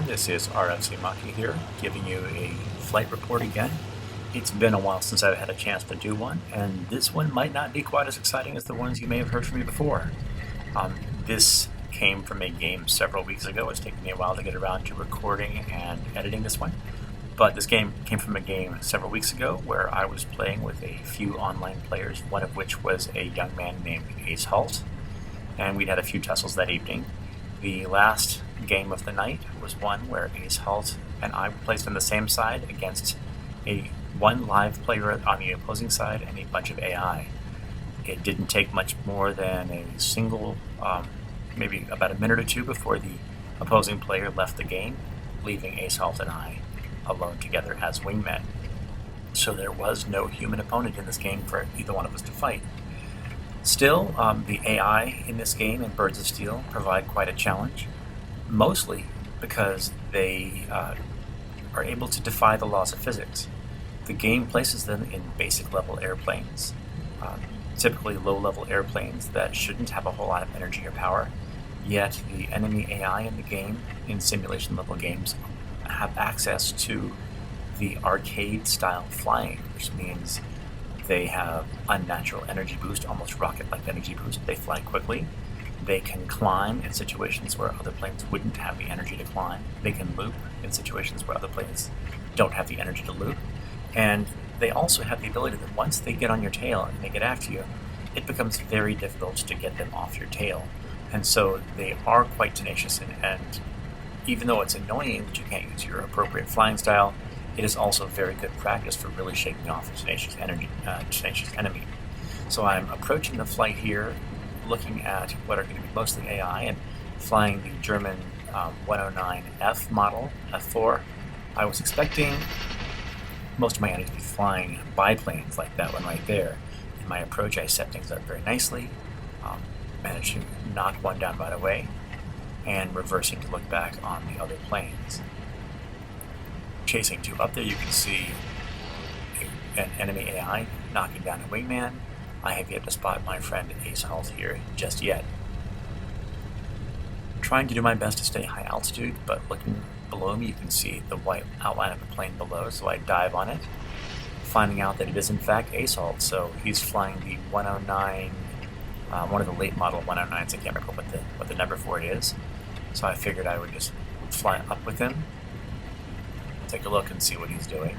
This is RFC Maki here, giving you a flight report again. It's been a while since I've had a chance to do one, and this one might not be quite as exciting as the ones you may have heard from me before. This came from a game several weeks ago. It's taken me a while to get around to recording and editing this one. But this game came from a game several weeks ago where I was playing with a few online players, one of which was a young man named AceHault, and we'd had a few tussles that evening. The last game of the night was one where AceHault and I were placed on the same side against one live player on the opposing side and a bunch of AI. It didn't take much more than a single, maybe about a minute or two before the opposing player left the game, leaving AceHault and I alone together as wingmen. So there was no human opponent in this game for either one of us to fight. Still, the AI in this game and Birds of Steel provide quite a challenge, mostly because they are able to defy the laws of physics. The game places them in basic level airplanes, typically low-level airplanes that shouldn't have a whole lot of energy or power, yet the enemy AI in the game, in simulation level games, have access to the arcade-style flying, which means they have unnatural energy boost, almost rocket-like energy boost. They fly quickly. They can climb in situations where other planes wouldn't have the energy to climb. They can loop in situations where other planes don't have the energy to loop. And they also have the ability that once they get on your tail and they get after you, it becomes very difficult to get them off your tail. And so they are quite tenacious, and even though it's annoying that you can't use your appropriate flying style, it is also very good practice for really shaking off a tenacious enemy. So I'm approaching the flight here, looking at what are going to be mostly AI, and flying the German 109 F model, F4. I was expecting most of my enemies to be flying biplanes like that one right there. In my approach, I set things up very nicely, managed to knock one down right away, and reversing to look back on the other planes. Chasing two up there, you can see an enemy AI knocking down a wingman. I have yet to spot my friend AceHault here just yet. Trying to do my best to stay high altitude, but looking below me you can see the white outline of the plane below, so I dive on it, finding out that it is in fact AceHault. So he's flying the 109, one of the late model 109s, I can't remember what the number for it is. So I figured I would just fly up with him, take a look and see what he's doing.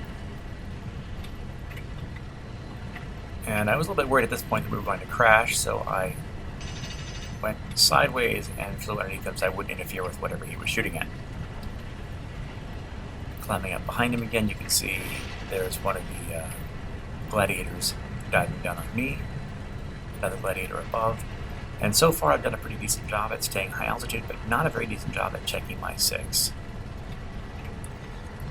And I was a little bit worried at this point that we were going to crash, so I went sideways and flew underneath him so I wouldn't interfere with whatever he was shooting at. Climbing up behind him again, you can see there's one of the gladiators diving down on me, another gladiator above. And so far I've done a pretty decent job at staying high altitude, but not a very decent job at checking my 6.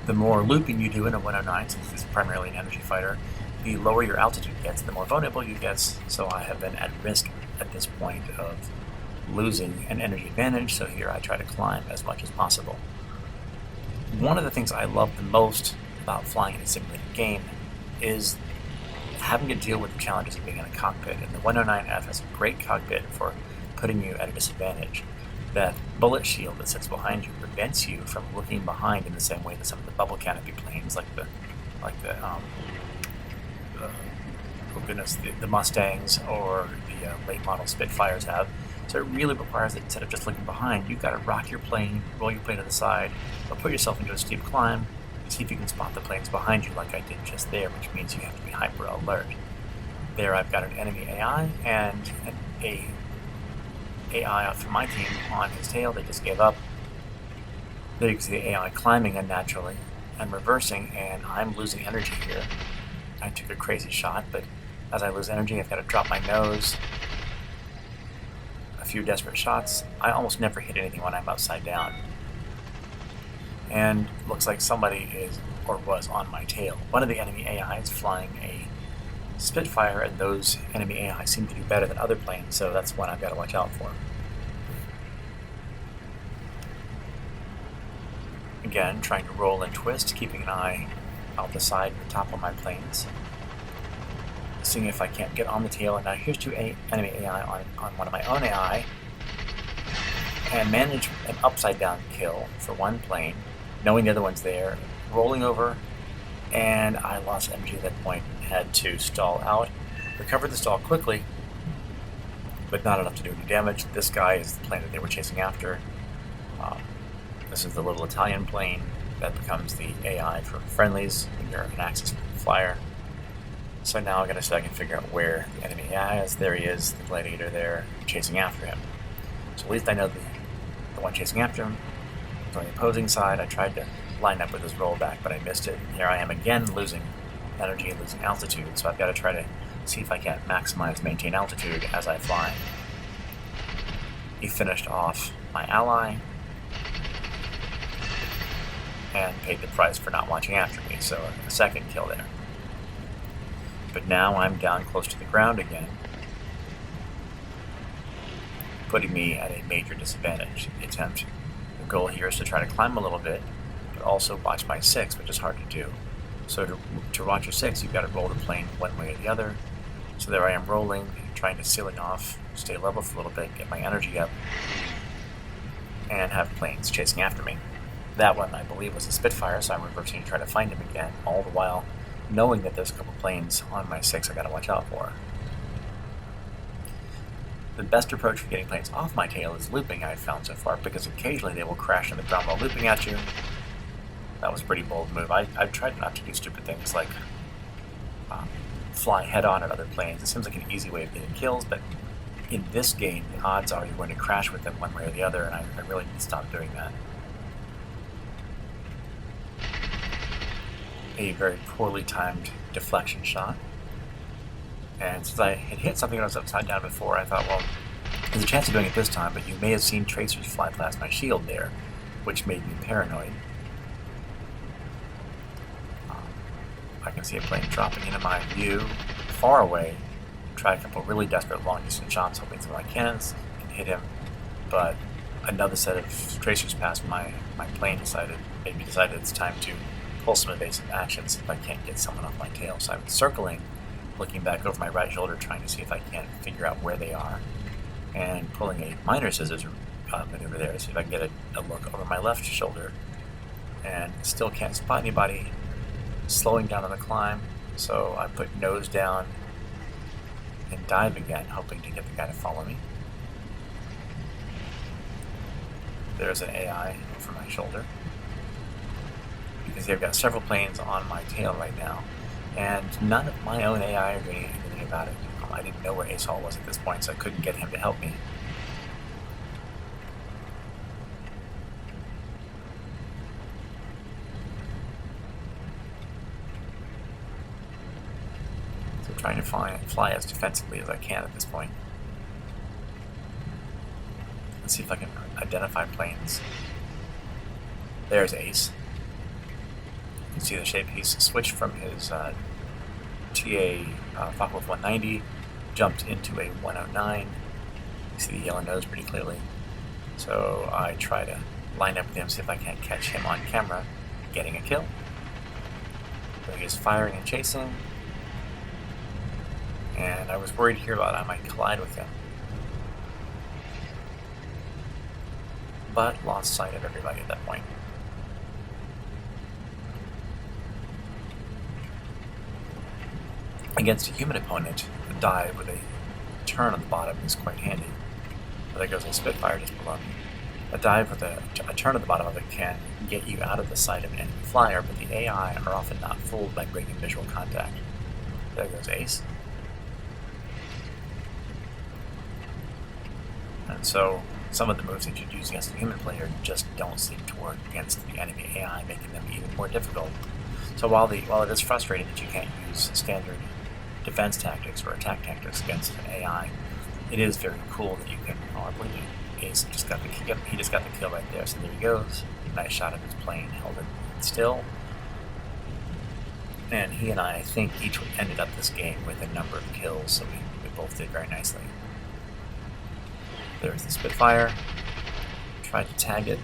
The more looping you do in a 109, since this is primarily an energy fighter, the lower your altitude gets, the more vulnerable you get, so I have been at risk at this point of losing an energy advantage, so here I try to climb as much as possible. One of the things I love the most about flying in a simulated game is having to deal with the challenges of being in a cockpit, and the 109F has a great cockpit for putting you at a disadvantage. That bullet shield that sits behind you prevents you from looking behind in the same way that some of the bubble canopy planes, like the Mustangs or the late model Spitfires have. So it really requires that instead of just looking behind, you've got to rock your plane, roll your plane to the side, or put yourself into a steep climb, see if you can spot the planes behind you like I did just there, which means you have to be hyper alert. There I've got an enemy AI and a AI from my team on his tail. They just gave up. There you can see the AI climbing unnaturally and reversing, and I'm losing energy here. I took a crazy shot, but as I lose energy, I've got to drop my nose. A few desperate shots. I almost never hit anything when I'm upside down. And looks like somebody is, or was, on my tail. One of the enemy AIs flying a Spitfire, and those enemy AI seem to do better than other planes, so that's one I've got to watch out for. Again, trying to roll and twist, keeping an eye out the side and the top of my planes. Seeing if I can't get on the tail, and now here's two enemy AI on one of my own AI, and manage an upside down kill for one plane, knowing the other one's there, rolling over, and I lost energy at that point, had to stall out. Recovered the stall quickly, but not enough to do any damage. This guy is the plane that they were chasing after. This is the little Italian plane that becomes the AI for friendlies when you're an Axis flyer. So now I'm going to see if I can figure out where the enemy AI is. There he is, the gladiator there, chasing after him. So at least I know the one chasing after him is on the opposing side. I tried to line up with his rollback, but I missed it. Here I am again losing energy and losing altitude, so I've got to try to see if I can maintain altitude as I fly. He finished off my ally and paid the price for not watching after me, so a second kill there. But now I'm down close to the ground again, putting me at a major disadvantage. The goal here is to try to climb a little bit, but also watch my 6, which is hard to do. So to watch your 6, you've got to roll the plane one way or the other. So there I am rolling, trying to ceiling off, stay level for a little bit, get my energy up, and have planes chasing after me. That one, I believe, was a Spitfire, so I'm reversing to try to find him again, all the while knowing that there's a couple planes on my 6 I gotta watch out for. The best approach for getting planes off my tail is looping, I've found so far, because occasionally they will crash in the ground while looping at you. That was a pretty bold move. I've tried not to do stupid things like fly head-on at other planes. It seems like an easy way of getting kills, but in this game, the odds are you're going to crash with them one way or the other, and I really need to stop doing that. A very poorly timed deflection shot. And since I had hit something that was upside down before, I thought, well, there's a chance of doing it this time, but you may have seen tracers fly past my shield there, which made me paranoid. I can see a plane dropping into my view far away. Try a couple really desperate long-distance shots, hoping some of my cannons can hit him, but another set of tracers past my plane made me decide it's time to pull some evasive actions if I can't get someone off my tail. So I'm circling, looking back over my right shoulder, trying to see if I can figure out where they are, and pulling a minor scissors maneuver there to see if I can get a look over my left shoulder, and still can't spot anybody. Slowing down on the climb, so I put nose down and dive again, hoping to get the guy to follow me. There's an AI over my shoulder. You can see I've got several planes on my tail right now, and none of my own AI are doing anything about it. I didn't know where AceHault was at this point, so I couldn't get him to help me. Trying to fly as defensively as I can at this point. Let's see if I can identify planes. There's Ace. You can see the shape. He's switched from his TA Bf190, jumped into a 109. You see the yellow nose pretty clearly. So I try to line up with him, see if I can't catch him on camera, getting a kill. So he is firing and chasing. And I was worried here about I might collide with him. But lost sight of everybody at that point. Against a human opponent, a dive with a turn on the bottom is quite handy. There goes a Spitfire just below me. A dive with a turn at the bottom of it can get you out of the sight of an enemy flyer, but the AI are often not fooled by breaking visual contact. There goes Ace. And so some of the moves that you'd use against a human player just don't seem to work against the enemy AI, making them even more difficult. So while it is frustrating that you can't use standard defense tactics or attack tactics against an AI, it is very cool that you can. I believe Ace just got the kill. He just got the kill right there. So there he goes. Nice shot of his plane, held it still. And he and I think, each ended up this game with a number of kills. So we both did very nicely. There's the Spitfire. Tried to tag it.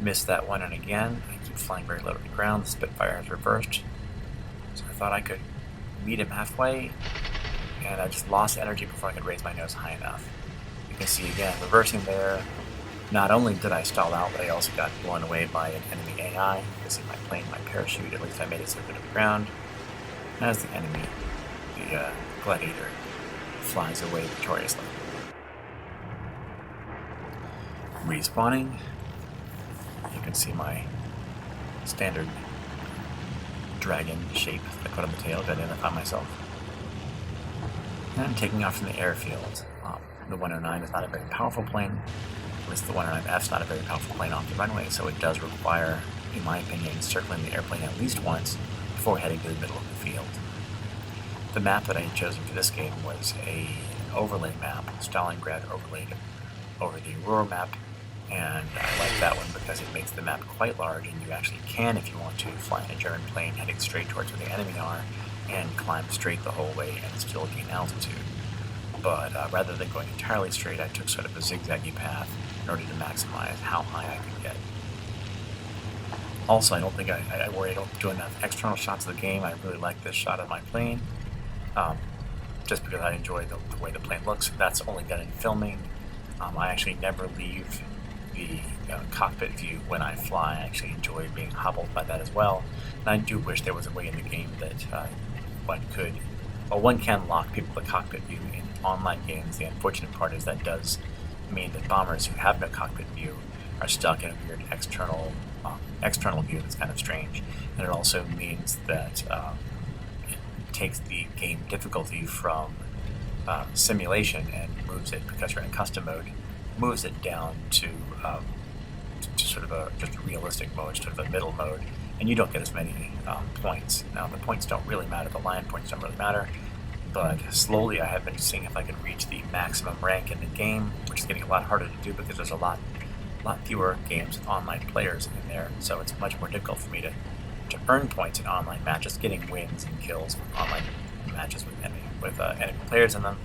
Missed that one, and again, I keep flying very low to the ground. The Spitfire has reversed. So I thought I could meet him halfway, and I just lost energy before I could raise my nose high enough. You can see again, reversing there, Not only did I stall out, but I also got blown away by an enemy AI. Missing my plane, my parachute, at least I made it safely to the ground. As the enemy, the gladiator, flies away victoriously. Respawning, you can see my standard dragon shape that I put on the tail to identify myself. And I'm taking off from the airfield. The 109 is not a very powerful plane. At least the 109F is not a very powerful plane off the runway, so it does require, in my opinion, circling the airplane at least once before heading to the middle of the field. The map that I had chosen for this game was an overlay map, Stalingrad overlaid over the Aurora map, and I like that one because it makes the map quite large, and you actually can, if you want to, fly in a German plane heading straight towards where the enemy are and climb straight the whole way and still gain altitude. But rather than going entirely straight, I took sort of a zigzaggy path in order to maximize how high I could get. Also, I don't think I worry about doing enough external shots of the game. I really like this shot of my plane, just because I enjoy the way the plane looks. That's only done in filming. I actually never leave the cockpit view when I fly. I actually enjoy being hobbled by that as well. And I do wish there was a way in the game that one can lock people to cockpit view in online games. The unfortunate part is that does mean that bombers who have no cockpit view are stuck in a weird external view that's kind of strange. And it also means that it takes the game difficulty from simulation and moves it, because you're in custom mode, moves it down to sort of just a realistic mode, sort of a middle mode, and you don't get as many points. Now, the points don't really matter, the lion points don't really matter, but slowly I have been seeing if I can reach the maximum rank in the game, which is getting a lot harder to do because there's a lot fewer games with online players in there, so it's much more difficult for me to earn points in online matches, getting wins and kills in online matches with enemy players in them.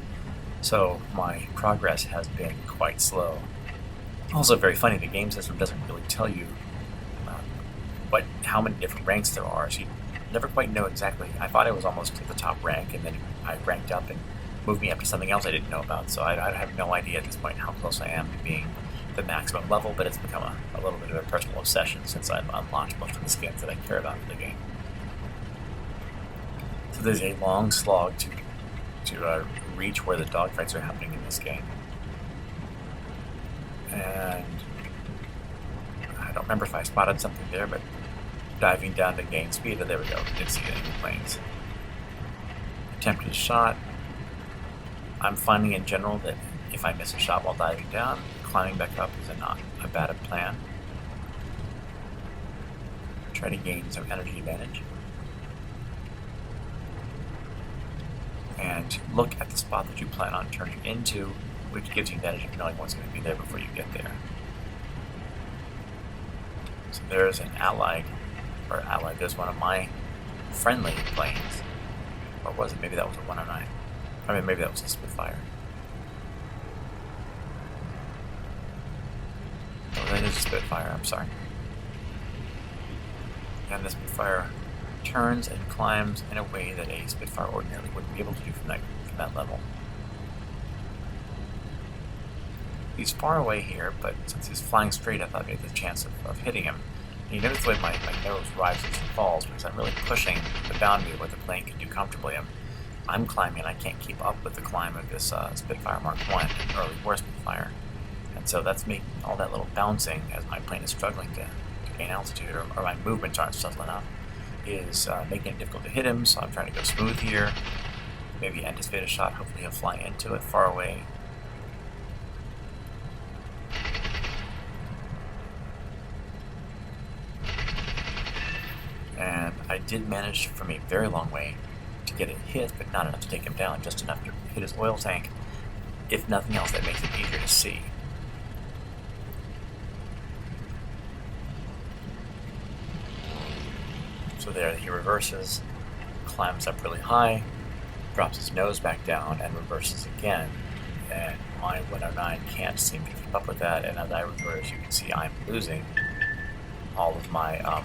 So my progress has been quite slow. Also very funny, the game system doesn't really tell you how many different ranks there are, so you never quite know exactly. I thought I was almost at the top rank, and then I ranked up and moved me up to something else I didn't know about, so I have no idea at this point how close I am to being the maximum level, but it's become a little bit of a personal obsession since I've unlocked most of the skins that I care about in the game. So there's a long slog to reach where the dogfights are happening in this game. And I don't remember if I spotted something there, but diving down to gain speed, there we go, didn't see any planes. Attempted a shot. I'm finding in general that if I miss a shot while diving down, climbing back up is not a bad plan. Try to gain some energy advantage. And look at the spot that you plan on turning into, which gives you advantage of knowing what's going to be there before you get there. So there's an there's one of my friendly planes. Or was it? Maybe that was a 109. I mean, maybe that was a Spitfire. Oh, that is a Spitfire, I'm sorry. And the Spitfire turns and climbs in a way that a Spitfire ordinarily wouldn't be able to do from that level. He's far away here, but since he's flying straight, I thought maybe there's a chance of hitting him. And you notice the way my nose rises and falls because I'm really pushing the boundary of what the plane can do comfortably. I'm climbing and I can't keep up with the climb of this Spitfire Mark I, an early war Spitfire. And so that's making all that little bouncing as my plane is struggling to gain altitude, or my movements aren't settling up, is making it difficult to hit him, so I'm trying to go smooth here. Maybe anticipate a shot, hopefully he'll fly into it far away. And I did manage from a very long way to get it hit, but not enough to take him down, just enough to hit his oil tank. If nothing else, that makes it easier to see. So there, he reverses, climbs up really high, drops his nose back down, and reverses again. And my 109 can't seem to keep up with that, and as I reverse, you can see I'm losing all of my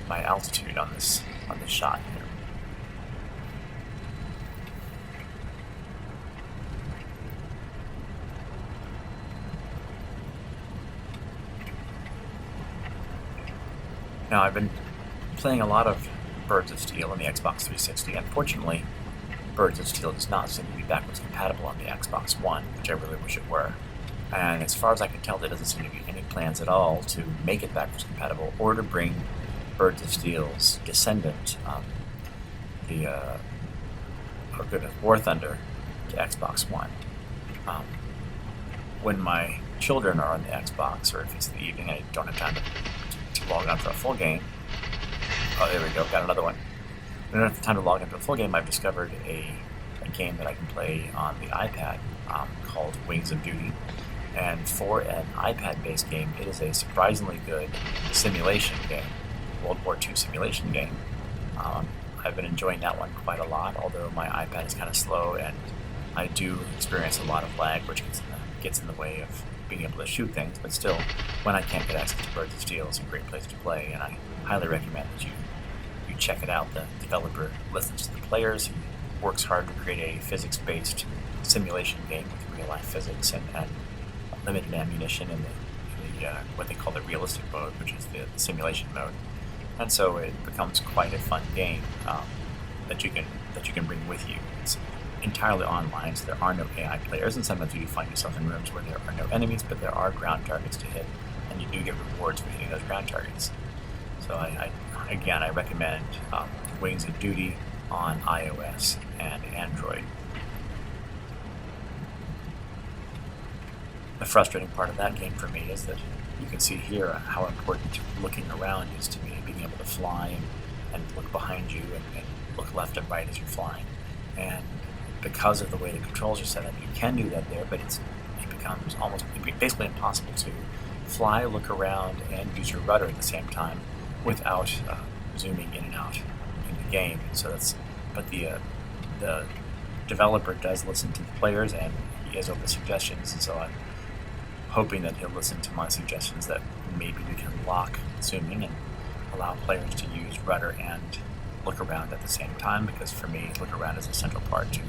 my altitude on this shot here. Now, I've been playing a lot of Birds of Steel on the Xbox 360. Unfortunately, Birds of Steel does not seem to be backwards compatible on the Xbox One, which I really wish it were. And as far as I can tell, there doesn't seem to be any plans at all to make it backwards compatible or to bring Birds of Steel's descendant, War Thunder, to Xbox One. When my children are on the Xbox, or if it's the evening and I don't have time to log on for a full game. Oh, there we go, got another one. When I don't have time to log into a full game, I've discovered a game that I can play on the iPad called Wings of Duty. And for an iPad-based game, it is a surprisingly good simulation game, World War II simulation game. I've been enjoying that one quite a lot, although my iPad is kind of slow and I do experience a lot of lag, which gets in the way of being able to shoot things. But still, when I can't get access to Birds of Steel, it's a great place to play, and I highly recommend that you check it out. The developer listens to the players. He works hard to create a physics-based simulation game with real-life physics and limited ammunition in the what they call the realistic mode, which is the simulation mode. And so it becomes quite a fun game that you can bring with you. It's entirely online, so there are no AI players, and sometimes you do find yourself in rooms where there are no enemies, but there are ground targets to hit, and you do get rewards for hitting those ground targets. So I recommend Wings of Duty on iOS and Android. The frustrating part of that game for me is that you can see here how important looking around is to me, being able to fly and look behind you and look left and right as you're flying. And because of the way the controls are set up, you can do that there, but it becomes basically impossible to fly, look around, and use your rudder at the same time without zooming in and out in the game. So but the developer does listen to the players, and he has open suggestions, and so I'm hoping that he'll listen to my suggestions that maybe we can lock zooming and allow players to use rudder and look around at the same time, because for me, look around is a central part to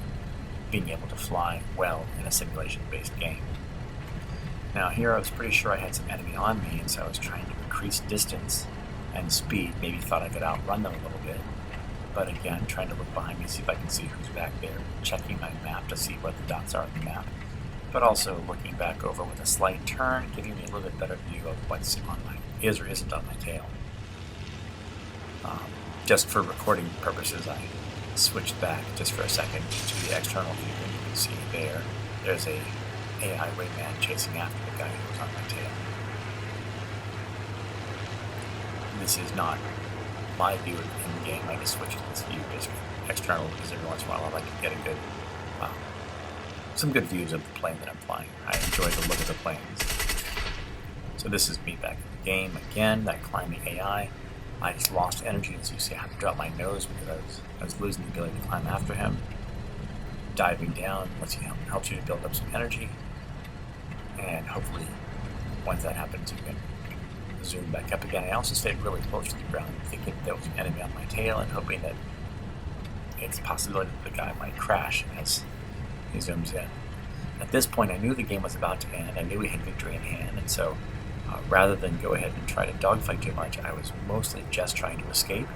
being able to fly well in a simulation-based game. Now here I was pretty sure I had some enemy on me, and so I was trying to increase distance and speed, maybe thought I could outrun them a little bit. But again, trying to look behind me, see if I can see who's back there, checking my map to see what the dots are on the map, but also looking back over with a slight turn, giving me a little bit better view of what's is or isn't on my tail. Just for recording purposes, I switched back just for a second to the external view, and you can see there's a AI wingman chasing after the guy who was on my tail. This is not my view in the game. I just switch to this view, basically external, because every once in a while I like to get some good views of the plane that I'm flying. I enjoy the look of the planes. So this is me back in the game again. That climbing AI. I just lost energy, as you see. I had to drop my nose because I was losing the ability to climb after him. Diving down helps you to build up some energy, and hopefully, once that happens, you can zoom back up again. I also stayed really close to the ground, thinking there was an enemy on my tail, and hoping that it's a possibility that the guy might crash as he zooms in. At this point, I knew the game was about to end. I knew we had victory in hand, and so rather than go ahead and try to dogfight too much, I was mostly just trying to escape.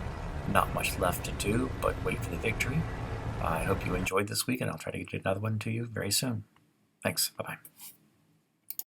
Not much left to do, but wait for the victory. I hope you enjoyed this week, and I'll try to get another one to you very soon. Thanks. Bye-bye.